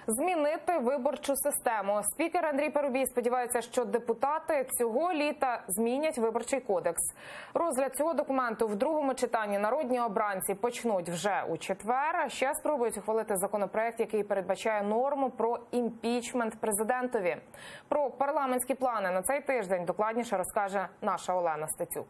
змінити виборчу систему. Спікер Андрій Парубій сподівається, що депутати цього літа змінять виборчий кодекс. Розгляд цього документу в другому читанні народні обранці почнуть вже у четвер, а ще спробують ухвалити законопроект, який передбачає норму про імпічмент президентові. Про парламентські плани на цей тиждень докладніше розкаже наша Олена Стецюк.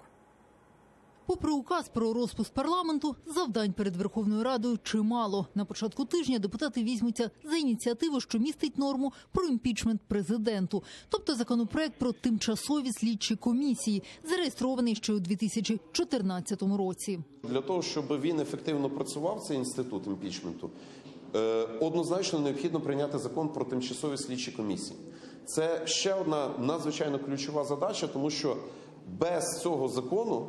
Попри указ про розпуск парламенту, завдань перед Верховною Радою чимало. На початку тижня депутати візьмуться за ініціативу, що містить норму про імпічмент президенту. Тобто законопроект про тимчасові слідчі комісії, зареєстрований ще у 2014 році. Для того, щоб він ефективно працював, цей інститут імпічменту, однозначно необхідно прийняти закон про тимчасові слідчі комісії. Це ще одна надзвичайно ключова задача, тому що без цього закону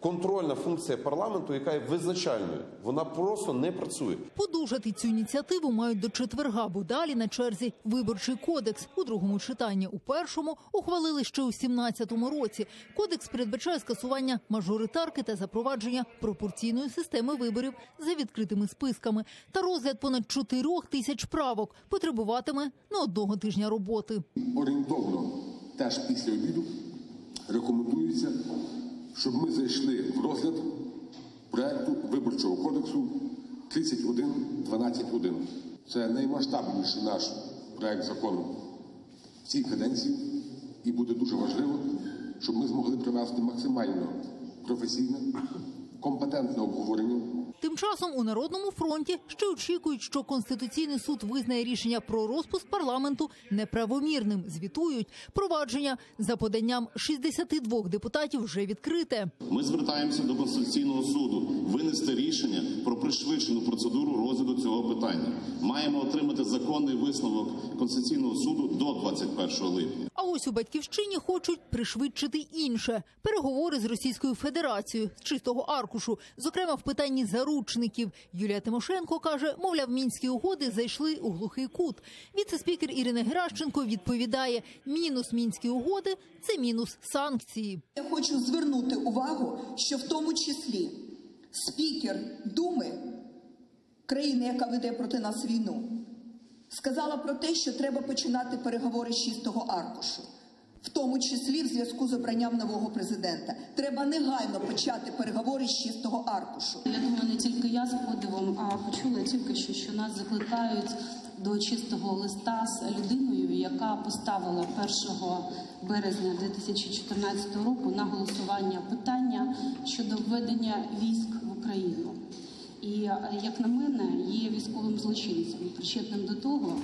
контрольна функція парламенту, яка є визначальною, вона просто не працює. Подужати цю ініціативу мають до четверга, бо далі на черзі виборчий кодекс. У другому читанні, у першому ухвалили ще у 2017 році. Кодекс передбачає скасування мажоритарки та запровадження пропорційної системи виборів за відкритими списками. Та розгляд понад 4 тисяч правок потребуватиме не одного тижня роботи. Орієнтовно, теж після обіду, рекомендується, щоб ми зайшли в розгляд проекту Виборчого кодексу 31.12.1. Це наймасштабніший наш проект закону в цій каденції, і буде дуже важливо, щоб ми змогли провести максимально професійне, компетентне обговорення. Тим часом у Народному фронті ще очікують, що Конституційний суд визнає рішення про розпуск парламенту неправомірним. Звітують, провадження за поданням 62 депутатів вже відкрите. Ми звертаємося до Конституційного суду винести рішення про пришвидшену процедуру розгляду цього питання. Маємо отримати законний висновок Конституційного суду до 21 липня. А ось у Батьківщині хочуть пришвидшити інше – переговори з Російською Федерацією з чистого аркушу, зокрема в питанні заручників. Юлія Тимошенко каже, мовляв, мінські угоди зайшли у глухий кут. Віце-спікер Ірина Геращенко відповідає, мінус мінські угоди – це мінус санкції. Я хочу звернути увагу, що в тому числі спікер Думи, країни, яка веде проти нас війну, сказала про те, що треба починати переговори з чистого аркушу. В тому числі в зв'язку з обранням нового президента. Треба негайно почати переговори з чистого аркушу. Я думаю, не тільки я з подивом, а почула тільки що нас закликають до чистого листа з людиною, яка поставила 1 березня 2014 року на голосування питання щодо введення військ в Україну. І, як на мене, є військовим злочинцем, причетним до того,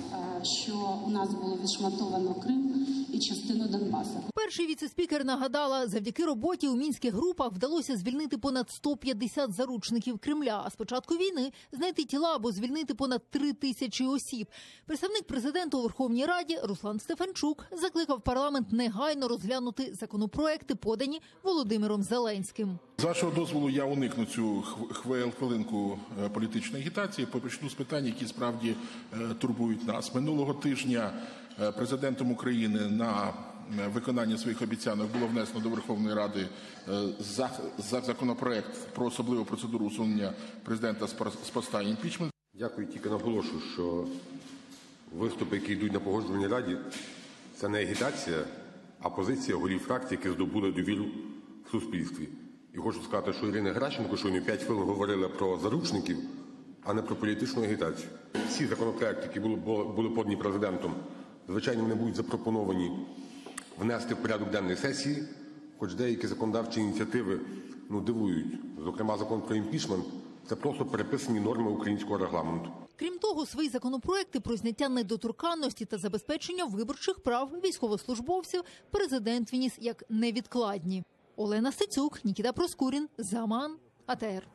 що у нас було відшматовано Крим і частину Донбасу. Перший віце-спікер нагадала, завдяки роботі у мінських групах вдалося звільнити понад 150 заручників Кремля. А з початку війни знайти тіла або звільнити понад 3000 осіб. Представник президента у Верховній Раді Руслан Стефанчук закликав парламент негайно розглянути законопроекти, подані Володимиром Зеленським. З вашого дозволу я уникну цю хвилинку політичної агітації, почну з питань, які справді турбують нас. Минулого тижня президентом України на виконання своїх обіцянок було внесено до Верховної Ради законопроект про особливу процедуру усунення президента з поста імпічмент. Дякую, тільки наголошую, що виступи, які йдуть на Погоджувальній раді, це не агітація, а позиція голів фракцій, які здобули довіру в суспільстві. І хочу сказати, що Ірина Геращенко щойно 5 хвилин говорила про заручників, а не про політичну агітацію. Всі законопроекти, які були подані президентом, звичайно, вони будуть запропоновані внести в порядок денний сесії, хоч деякі законодавчі ініціативи дивують. Зокрема, закон про імпічмент – це просто переписані норми українського регламенту. Крім того, свої законопроекти про зняття недоторканності та забезпечення виборчих прав військовослужбовців президент вніс як невідкладні. Олена Стецюк, Нікіта Проскурін, Заман, АТР.